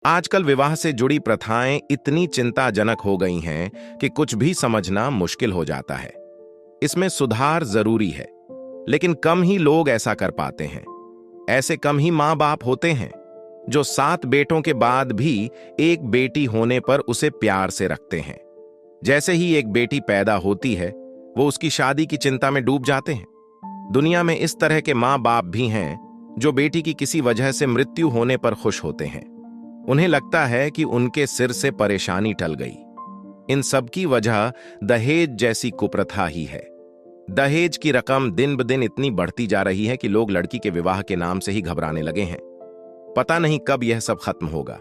आजकल विवाह से जुड़ी प्रथाएं इतनी चिंताजनक हो गई हैं कि कुछ भी समझना मुश्किल हो जाता है। इसमें सुधार जरूरी है, लेकिन कम ही लोग ऐसा कर पाते हैं। ऐसे कम ही माँ बाप होते हैं जो 7 बेटों के बाद भी एक बेटी होने पर उसे प्यार से रखते हैं। जैसे ही एक बेटी पैदा होती है, वो उसकी शादी की चिंता में डूब जाते हैं। दुनिया में इस तरह के माँ बाप भी हैं जो बेटी की किसी वजह से मृत्यु होने पर खुश होते हैं। उन्हें लगता है कि उनके सिर से परेशानी टल गई। इन सब की वजह दहेज जैसी कुप्रथा ही है। दहेज की रकम दिन ब दिन इतनी बढ़ती जा रही है कि लोग लड़की के विवाह के नाम से ही घबराने लगे हैं। पता नहीं कब यह सब खत्म होगा।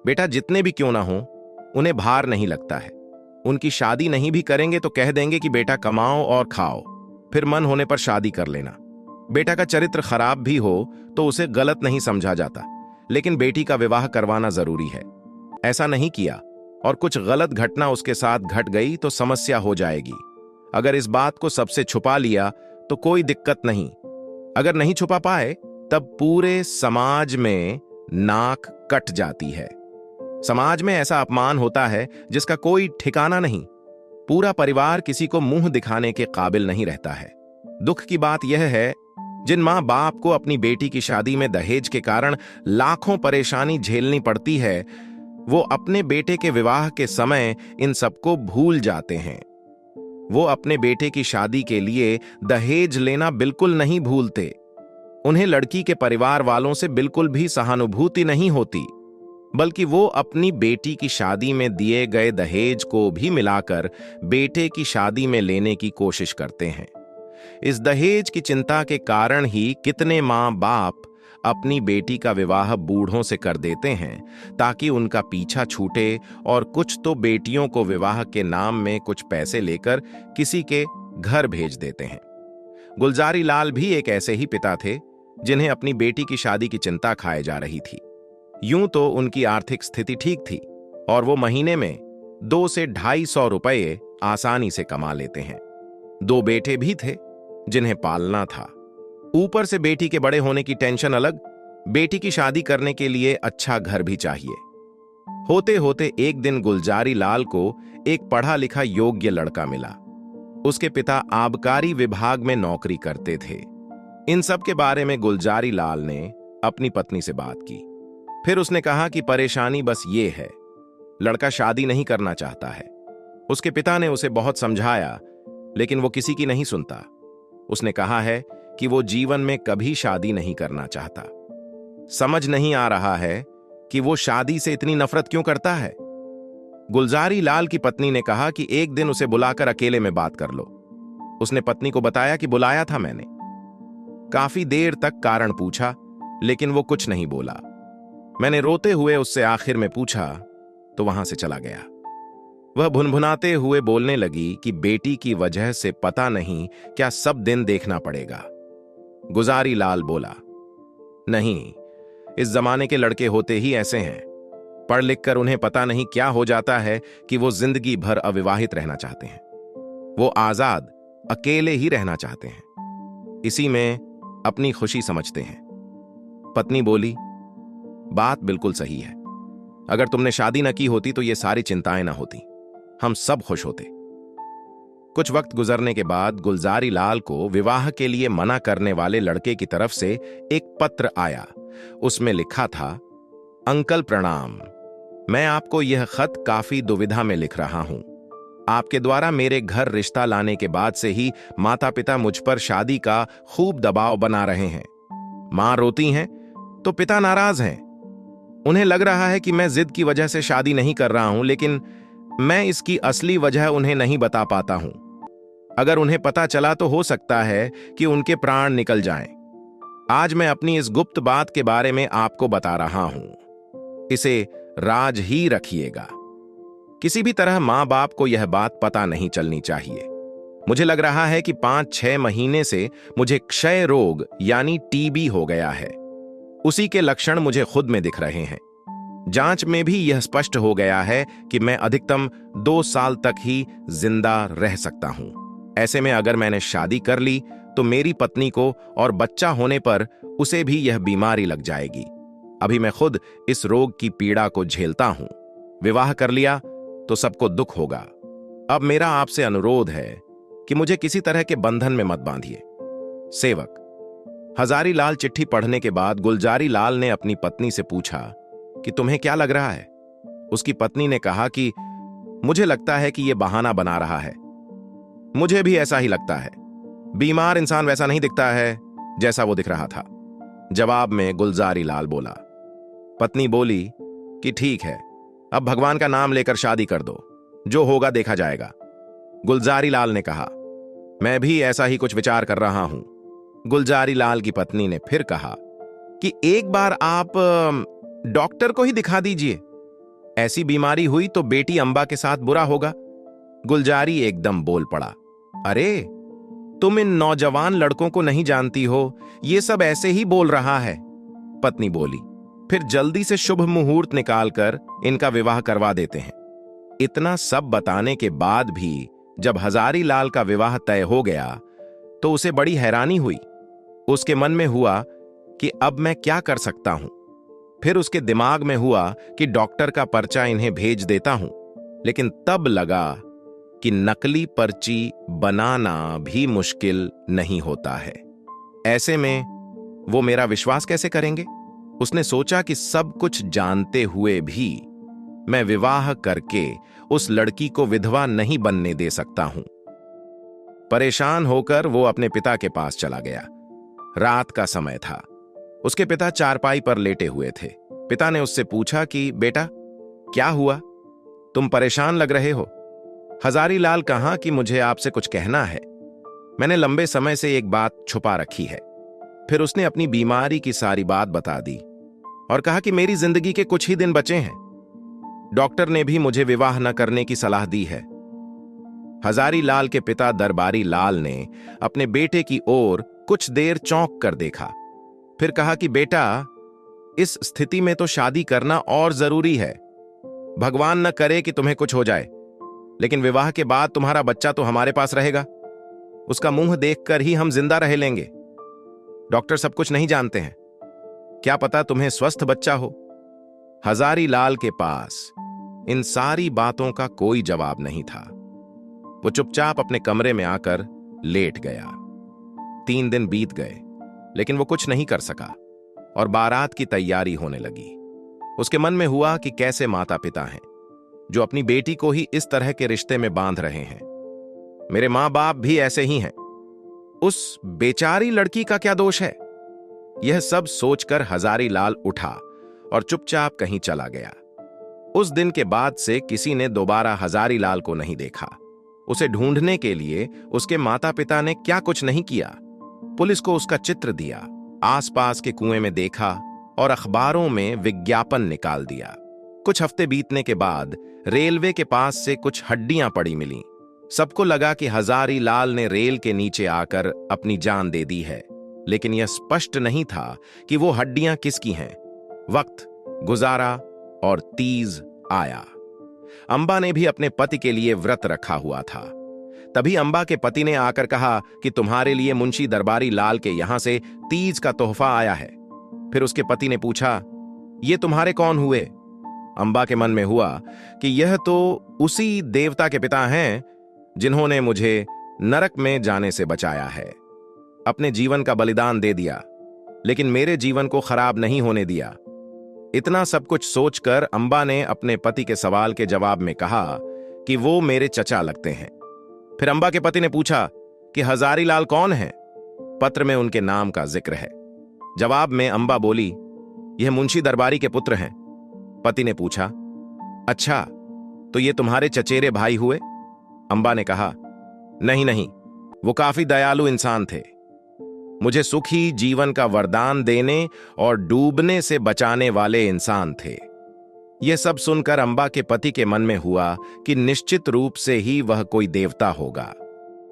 बेटा जितने भी क्यों ना हो, उन्हें भार नहीं लगता है। उनकी शादी नहीं भी करेंगे तो कह देंगे कि बेटा कमाओ और खाओ, फिर मन होने पर शादी कर लेना। बेटा का चरित्र खराब भी हो तो उसे गलत नहीं समझा जाता, लेकिन बेटी का विवाह करवाना जरूरी है। ऐसा नहीं किया और कुछ गलत घटना उसके साथ घट गई तो समस्या हो जाएगी। अगर इस बात को सबसे छुपा लिया तो कोई दिक्कत नहीं। अगर नहीं छुपा पाए तब पूरे समाज में नाक कट जाती है। समाज में ऐसा अपमान होता है जिसका कोई ठिकाना नहीं। पूरा परिवार किसी को मुंह दिखाने के काबिल नहीं रहता है। दुख की बात यह है, जिन मां बाप को अपनी बेटी की शादी में दहेज के कारण लाखों परेशानी झेलनी पड़ती है, वो अपने बेटे के विवाह के समय इन सबको भूल जाते हैं। वो अपने बेटे की शादी के लिए दहेज लेना बिल्कुल नहीं भूलते। उन्हें लड़की के परिवार वालों से बिल्कुल भी सहानुभूति नहीं होती, बल्कि वो अपनी बेटी की शादी में दिए गए दहेज को भी मिलाकर बेटे की शादी में लेने की कोशिश करते हैं। इस दहेज की चिंता के कारण ही कितने माँ बाप अपनी बेटी का विवाह बूढ़ों से कर देते हैं ताकि उनका पीछा छूटे, और कुछ तो बेटियों को विवाह के नाम में कुछ पैसे लेकर किसी के घर भेज देते हैं। गुलजारी लाल भी एक ऐसे ही पिता थे जिन्हें अपनी बेटी की शादी की चिंता खाए जा रही थी। यूं तो उनकी आर्थिक स्थिति ठीक थी और वो महीने में 200 से 250 रुपये आसानी से कमा लेते हैं। 2 बेटे भी थे जिन्हें पालना था। ऊपर से बेटी के बड़े होने की टेंशन अलग, बेटी की शादी करने के लिए अच्छा घर भी चाहिए। होते होते एक दिन गुलजारी लाल को एक पढ़ा लिखा योग्य लड़का मिला। उसके पिता आबकारी विभाग में नौकरी करते थे। इन सब के बारे में गुलजारी लाल ने अपनी पत्नी से बात की। फिर उसने कहा कि परेशानी बस ये है, लड़का शादी नहीं करना चाहता है। उसके पिता ने उसे बहुत समझाया, लेकिन वो किसी की नहीं सुनता। उसने कहा है कि वो जीवन में कभी शादी नहीं करना चाहता। समझ नहीं आ रहा है कि वो शादी से इतनी नफरत क्यों करता है। गुलजारी लाल की पत्नी ने कहा कि एक दिन उसे बुलाकर अकेले में बात कर लो। उसने पत्नी को बताया कि बुलाया था मैंने। काफी देर तक कारण पूछा, लेकिन वो कुछ नहीं बोला। मैंने रोते हुए उससे आखिर में पूछा तो वहां से चला गया। वह भुनभुनाते हुए बोलने लगी कि बेटी की वजह से पता नहीं क्या सब दिन देखना पड़ेगा। गुलजारी लाल बोला, नहीं, इस जमाने के लड़के होते ही ऐसे हैं। पढ़ लिख कर उन्हें पता नहीं क्या हो जाता है कि वो जिंदगी भर अविवाहित रहना चाहते हैं। वो आजाद अकेले ही रहना चाहते हैं, इसी में अपनी खुशी समझते हैं। पत्नी बोली, बात बिल्कुल सही है। अगर तुमने शादी न की होती तो ये सारी चिंताएं ना होती, हम सब खुश होते। कुछ वक्त गुजरने के बाद गुलजारी लाल को विवाह के लिए मना करने वाले लड़के की तरफ से एक पत्र आया। उसमें लिखा था, अंकल प्रणाम, मैं आपको यह खत काफी दुविधा में लिख रहा हूं। आपके द्वारा मेरे घर रिश्ता लाने के बाद से ही माता पिता मुझ पर शादी का खूब दबाव बना रहे हैं। मां रोती हैं तो पिता नाराज हैं। उन्हें लग रहा है कि मैं जिद की वजह से शादी नहीं कर रहा हूं, लेकिन मैं इसकी असली वजह उन्हें नहीं बता पाता हूं। अगर उन्हें पता चला तो हो सकता है कि उनके प्राण निकल जाएं। आज मैं अपनी इस गुप्त बात के बारे में आपको बता रहा हूं। इसे राज ही रखिएगा। किसी भी तरह मां बाप को यह बात पता नहीं चलनी चाहिए। मुझे लग रहा है कि 5-6 महीने से मुझे क्षय रोग यानी टीबी हो गया है। उसी के लक्षण मुझे खुद में दिख रहे हैं। जांच में भी यह स्पष्ट हो गया है कि मैं अधिकतम 2 साल तक ही जिंदा रह सकता हूं। ऐसे में अगर मैंने शादी कर ली तो मेरी पत्नी को और बच्चा होने पर उसे भी यह बीमारी लग जाएगी। अभी मैं खुद इस रोग की पीड़ा को झेलता हूं। विवाह कर लिया तो सबको दुख होगा। अब मेरा आपसे अनुरोध है कि मुझे किसी तरह के बंधन में मत बांधिए। सेवक। हजारी लाल चिट्ठी पढ़ने के बाद गुलजारी लाल ने अपनी पत्नी से पूछा कि तुम्हें क्या लग रहा है? उसकी पत्नी ने कहा कि मुझे लगता है कि यह बहाना बना रहा है। मुझे भी ऐसा ही लगता है। बीमार इंसान वैसा नहीं दिखता है जैसा वो दिख रहा था। जवाब में गुलजारी लाल बोला। पत्नी बोली कि ठीक है, अब भगवान का नाम लेकर शादी कर दो, जो होगा देखा जाएगा। गुलजारी लाल ने कहा, मैं भी ऐसा ही कुछ विचार कर रहा हूं। गुलजारी लाल की पत्नी ने फिर कहा कि एक बार आप डॉक्टर को ही दिखा दीजिए। ऐसी बीमारी हुई तो बेटी अंबा के साथ बुरा होगा। गुलजारी एकदम बोल पड़ा, अरे तुम इन नौजवान लड़कों को नहीं जानती हो, ये सब ऐसे ही बोल रहा है। पत्नी बोली, फिर जल्दी से शुभ मुहूर्त निकालकर इनका विवाह करवा देते हैं। इतना सब बताने के बाद भी जब हजारी लाल का विवाह तय हो गया तो उसे बड़ी हैरानी हुई। उसके मन में हुआ कि अब मैं क्या कर सकता हूं। फिर उसके दिमाग में हुआ कि डॉक्टर का पर्चा इन्हें भेज देता हूं, लेकिन तब लगा कि नकली पर्ची बनाना भी मुश्किल नहीं होता है। ऐसे में वो मेरा विश्वास कैसे करेंगे? उसने सोचा कि सब कुछ जानते हुए भी मैं विवाह करके उस लड़की को विधवा नहीं बनने दे सकता हूं। परेशान होकर वो अपने पिता के पास चला गया। रात का समय था। उसके पिता चारपाई पर लेटे हुए थे। पिता ने उससे पूछा कि बेटा क्या हुआ, तुम परेशान लग रहे हो? हजारी लाल कहा कि मुझे आपसे कुछ कहना है। मैंने लंबे समय से एक बात छुपा रखी है। फिर उसने अपनी बीमारी की सारी बात बता दी और कहा कि मेरी जिंदगी के कुछ ही दिन बचे हैं। डॉक्टर ने भी मुझे विवाह न करने की सलाह दी है। हजारी लाल के पिता दरबारी लाल ने अपने बेटे की ओर कुछ देर चौंक कर देखा, फिर कहा कि बेटा इस स्थिति में तो शादी करना और जरूरी है। भगवान न करे कि तुम्हें कुछ हो जाए, लेकिन विवाह के बाद तुम्हारा बच्चा तो हमारे पास रहेगा। उसका मुंह देखकर ही हम जिंदा रह लेंगे। डॉक्टर सब कुछ नहीं जानते हैं, क्या पता तुम्हें स्वस्थ बच्चा हो। हजारी लाल के पास इन सारी बातों का कोई जवाब नहीं था। वो चुपचाप अपने कमरे में आकर लेट गया। 3 दिन बीत गए, लेकिन वो कुछ नहीं कर सका और बारात की तैयारी होने लगी। उसके मन में हुआ कि कैसे माता पिता हैं जो अपनी बेटी को ही इस तरह के रिश्ते में बांध रहे हैं। मेरे मां बाप भी ऐसे ही हैं, उस बेचारी लड़की का क्या दोष है? यह सब सोचकर हजारी लाल उठा और चुपचाप कहीं चला गया। उस दिन के बाद से किसी ने दोबारा हजारी लाल को नहीं देखा। उसे ढूंढने के लिए उसके माता पिता ने क्या कुछ नहीं किया। पुलिस को उसका चित्र दिया, आसपास के कुएं में देखा और अखबारों में विज्ञापन निकाल दिया। कुछ हफ्ते बीतने के बाद रेलवे के पास से कुछ हड्डियां पड़ी मिली। सबको लगा कि हजारी लाल ने रेल के नीचे आकर अपनी जान दे दी है, लेकिन यह स्पष्ट नहीं था कि वो हड्डियां किसकी हैं। वक्त गुजारा और तीज आया। अंबा ने भी अपने पति के लिए व्रत रखा हुआ था। तभी अंबा के पति ने आकर कहा कि तुम्हारे लिए मुंशी दरबारी लाल के यहां से तीज का तोहफा आया है। फिर उसके पति ने पूछा, ये तुम्हारे कौन हुए? अंबा के मन में हुआ कि यह तो उसी देवता के पिता हैं जिन्होंने मुझे नरक में जाने से बचाया है। अपने जीवन का बलिदान दे दिया, लेकिन मेरे जीवन को खराब नहीं होने दिया। इतना सब कुछ सोचकर अंबा ने अपने पति के सवाल के जवाब में कहा कि वो मेरे चचा लगते हैं। फिर अंबा के पति ने पूछा कि हजारी लाल कौन है? पत्र में उनके नाम का जिक्र है। जवाब में अंबा बोली, यह मुंशी दरबारी के पुत्र हैं। पति ने पूछा, अच्छा तो ये तुम्हारे चचेरे भाई हुए? अंबा ने कहा, नहीं नहीं, वो काफी दयालु इंसान थे। मुझे सुखी जीवन का वरदान देने और डूबने से बचाने वाले इंसान थे। यह सब सुनकर अंबा के पति के मन में हुआ कि निश्चित रूप से ही वह कोई देवता होगा।